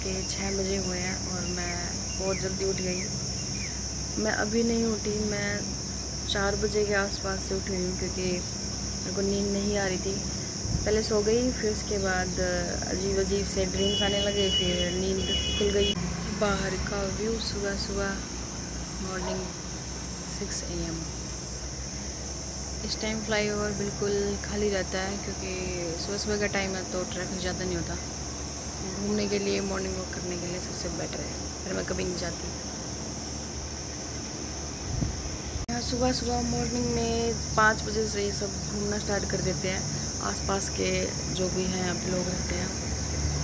के 6 बजे हुए हैं और मैं बहुत जल्दी उठ गई। मैं अभी नहीं उठी, मैं 4 बजे के आसपास से उठी हूँ क्योंकि मेरे को नींद नहीं आ रही थी। पहले सो गई, फिर उसके बाद अजीब अजीब से ड्रीम्स आने लगे, फिर नींद खुल गई। बाहर का व्यू सुबह सुबह मॉर्निंग 6 AM। इस टाइम फ्लाईओवर बिल्कुल खाली रहता है क्योंकि सुबह सुबह का टाइम है तो ट्रैफिक ज़्यादा नहीं होता। घूमने के लिए, मॉर्निंग वॉक करने के लिए सबसे बेटर है, पर मैं कभी नहीं जाती। यहाँ सुबह सुबह मॉर्निंग में 5 बजे से सब घूमना स्टार्ट कर देते हैं। आसपास के जो भी हैं अब लोग रहते हैं,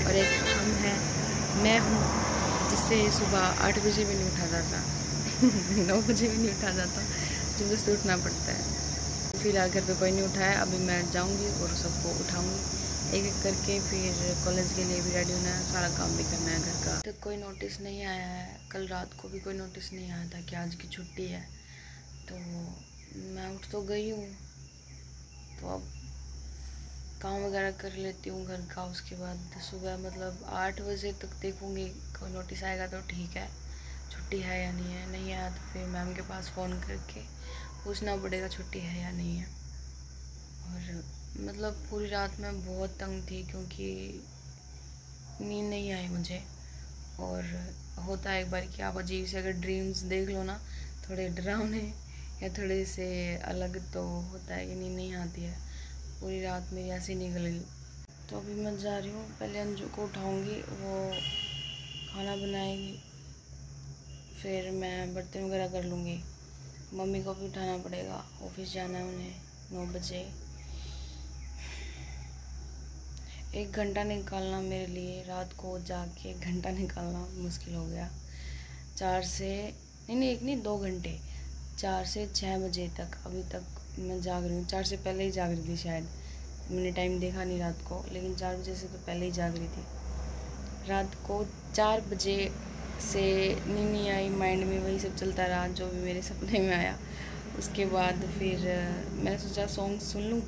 और एक हम हैं, मैं हूँ, जिससे सुबह 8 बजे भी नहीं उठा जाता 9 बजे भी नहीं उठा जाता, जबरदस्ती उठना पड़ता है। फिलहाल घर पे कोई नहीं उठा है, अभी मैं जाऊंगी और सबको उठाऊंगी एक एक करके। फिर कॉलेज के लिए भी रेडी होना है, सारा काम भी करना है घर का। तक कोई नोटिस नहीं आया है, कल रात को भी कोई नोटिस नहीं आया था कि आज की छुट्टी है, तो मैं उठ तो गई हूँ, तो अब काम वगैरह कर लेती हूँ घर का। उसके बाद सुबह मतलब 8 बजे तक देखूँगी, कोई नोटिस आएगा तो ठीक है, छुट्टी है या नहीं है। नहीं आया तो फिर मैम के पास फ़ोन करके पूछना पड़ेगा छुट्टी है या नहीं है। और मतलब पूरी रात में बहुत तंग थी क्योंकि नींद नहीं आई मुझे। और होता है एक बार कि आप अजीब से अगर ड्रीम्स देख लो ना, थोड़े डरावने या थोड़े से अलग, तो होता है कि नींद नहीं आती है। पूरी रात मेरी ऐसी निकल गई। तो अभी मैं जा रही हूँ, पहले अंजू को उठाऊँगी, वो खाना बनाएगी, फिर मैं बर्तन वगैरह कर लूँगी। मम्मी को भी उठाना पड़ेगा, ऑफिस जाना है उन्हें 9 बजे। 1 घंटा निकालना मेरे लिए, रात को जाके 1 घंटा निकालना मुश्किल हो गया। 4 से नहीं, एक नहीं 2 घंटे, 4 से 6 बजे तक अभी तक मैं जाग रही हूँ। 4 से पहले ही जाग रही थी शायद, मैंने टाइम देखा नहीं रात को, लेकिन 4 बजे से तो पहले ही जाग रही थी। रात को 4 बजे से नींद नहीं आई, माइंड में वही सब चलता रहा जो भी मेरे सपने में आया। उसके बाद फिर मैंने सोचा सॉन्ग सुन लूँ,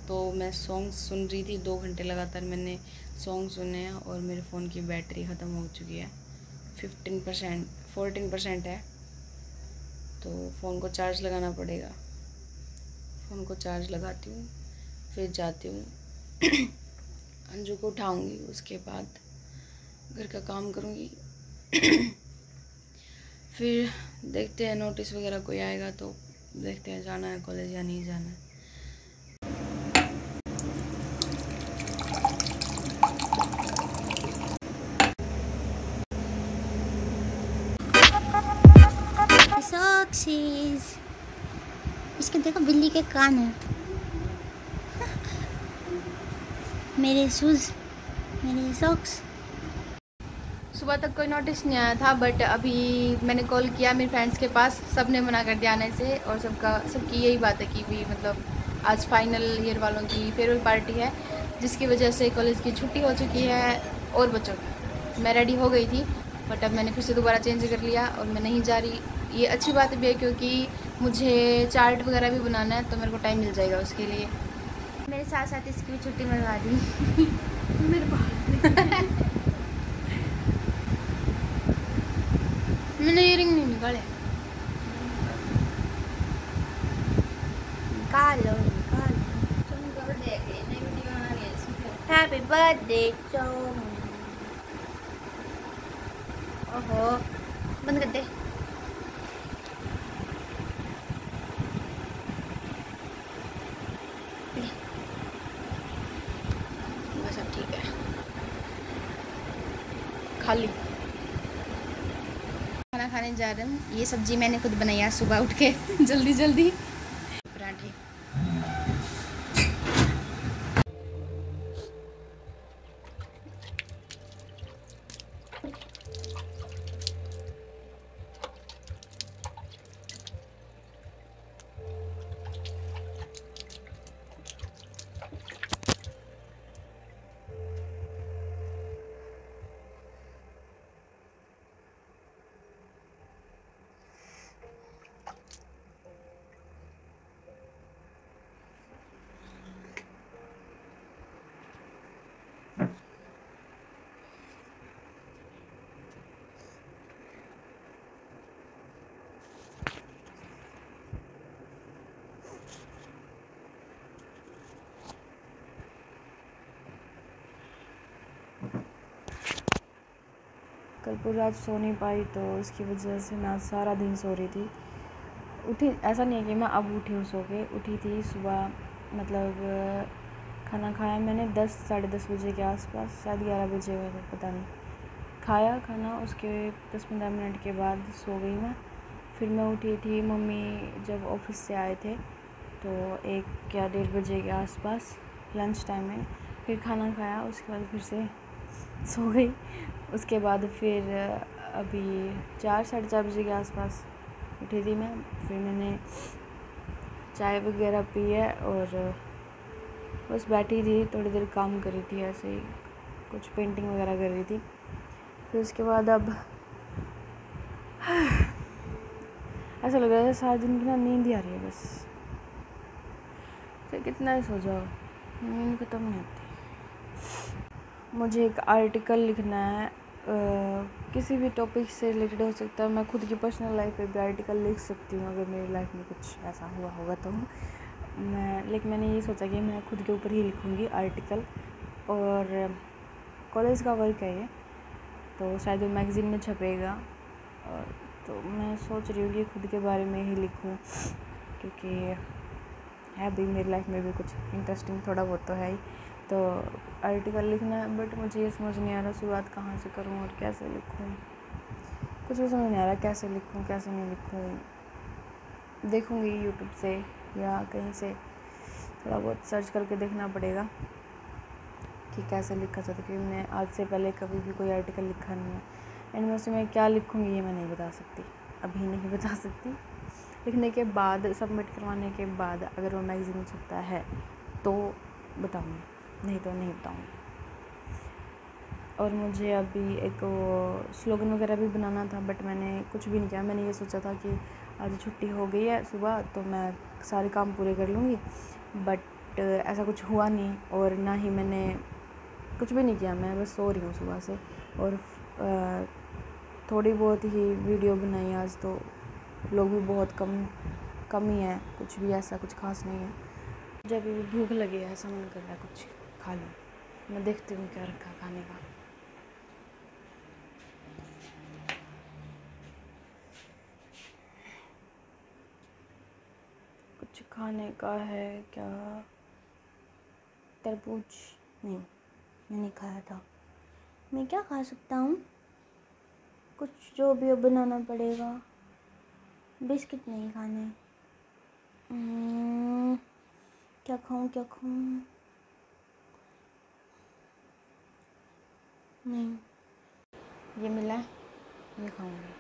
तो मैं सॉन्ग सुन रही थी 2 घंटे लगातार मैंने सॉन्ग सुने हैं, और मेरे फ़ोन की बैटरी ख़त्म हो चुकी है, 14% है, तो फ़ोन को चार्ज लगाना पड़ेगा। फ़ोन को चार्ज लगाती हूँ, फिर जाती हूँ अंजू को उठाऊँगी, उसके बाद घर का काम करूँगी फिर देखते हैं नोटिस वगैरह कोई आएगा तो देखते हैं जाना है कॉलेज या नहीं जाना है। सॉक्सीज, इसके देखो बिल्ली के कान है। मेरे शूज, मेरे सॉक्स। सुबह तक कोई नोटिस नहीं आया था, बट अभी मैंने कॉल किया मेरे फ्रेंड्स के पास, सब ने मना कर दिया आने से, और सबकी यही बात है कि भी मतलब आज फाइनल ईयर वालों की फेयरवेल पार्टी है, जिसकी वजह से कॉलेज की छुट्टी हो चुकी है और बच्चों की। मैं रेडी हो गई थी, बट अब मैंने फिर से दोबारा चेंज कर लिया और मैं नहीं जा रही। ये अच्छी बात भी है क्योंकि मुझे चार्ट वगैरह भी बनाना है, तो मेरे को टाइम मिल जाएगा उसके लिए। मेरे साथ साथ इसकी भी छुट्टी मनवा दी मेरे पास मैंने इयरिंग नहीं निकाले। निकालो निकालो। हैप्पी बर्थडे चोम। ओहो, बंद कर दे। बस अब ठीक है, खाली खाना खाने जा रहे हूँ। ये सब्जी मैंने खुद बनाई है सुबह उठ के जल्दी जल्दी। पराठे। कल पूरी रात सो नहीं पाई, तो उसकी वजह से मैं आज सारा दिन सो रही थी। उठी ऐसा नहीं है कि मैं अब उठी हूँ सो के, उठी थी सुबह, मतलब खाना खाया मैंने 10 साढ़े 10 बजे के आसपास, शायद 11 बजे हुए थे, पता नहीं। खाया खाना, उसके 10-15 मिनट के बाद सो गई मैं। फिर मैं उठी थी, मम्मी जब ऑफिस से आए थे तो 1 या 1:30 बजे के आसपास लंच टाइम में। फिर खाना खाया, उसके बाद फिर से सो गई। उसके बाद फिर अभी 4 साढ़े 4 बजे के आसपास उठी थी मैं। फिर मैंने चाय वगैरह पी है और बस बैठी थी, थोड़ी देर काम कर रही थी, ऐसे ही कुछ पेंटिंग वगैरह कर रही थी। फिर उसके बाद अब ऐसा लग रहा है सारा दिन की ना नींद ही आ रही है बस। फिर कितना ही सो जाओ, नींद खत्म नहीं होती। मुझे एक आर्टिकल लिखना है, किसी भी टॉपिक से रिलेटेड हो सकता है। मैं खुद की पर्सनल लाइफ पे भी आर्टिकल लिख सकती हूँ अगर मेरी लाइफ में कुछ ऐसा हुआ होगा तो। लेकिन मैंने ये सोचा कि मैं खुद के ऊपर ही लिखूँगी आर्टिकल। और कॉलेज का वर्क है ये, तो शायद वो मैगज़ीन में छपेगा। और तो मैं सोच रही हूँ कि खुद के बारे में ही लिखूँ, क्योंकि है भी मेरी लाइफ में भी कुछ इंटरेस्टिंग थोड़ा बहुत तो है ही। तो आर्टिकल लिखना है, बट मुझे ये समझ नहीं आ रहा शुरुआत कहाँ से करूँ और कैसे लिखूँ। कुछ भी समझ नहीं आ रहा कैसे लिखूँ कैसे नहीं लिखूँ। देखूँगी यूट्यूब से या कहीं से थोड़ा बहुत सर्च करके देखना पड़ेगा कि कैसे लिखा जाता है, क्योंकि मैंने आज से पहले कभी भी कोई आर्टिकल लिखा नहीं है। एंड मैं उसमें क्या लिखूँगी ये मैं नहीं बता सकती, अभी नहीं बता सकती। लिखने के बाद, सबमिट करवाने के बाद अगर वो मैगज़ीन में छपता है तो बताऊँगी, नहीं तो नहीं बताऊँगी। और मुझे अभी एक वो स्लोगन वगैरह भी बनाना था, बट मैंने कुछ भी नहीं किया। मैंने ये सोचा था कि आज छुट्टी हो गई है सुबह तो मैं सारे काम पूरे कर लूँगी, बट ऐसा कुछ हुआ नहीं। और ना ही मैंने कुछ भी नहीं किया, मैं बस सो रही हूँ सुबह से। और थोड़ी बहुत ही वीडियो बनाई आज, तो लोग भी बहुत कम ही हैं, कुछ भी ऐसा कुछ खास नहीं है। जब भी भूख लगे ऐसा मन कर रहा है कुछ खा लूँ। मैं देखती हूँ क्या रखा खाने का। कुछ खाने का है क्या? तरबूज नहीं, मैंने खाया था। मैं क्या खा सकता हूँ? कुछ जो भी बनाना पड़ेगा। बिस्किट नहीं खाने। क्या खाऊँ क्या खाऊँ? नहीं, ये मिला है, ये खाऊँगी।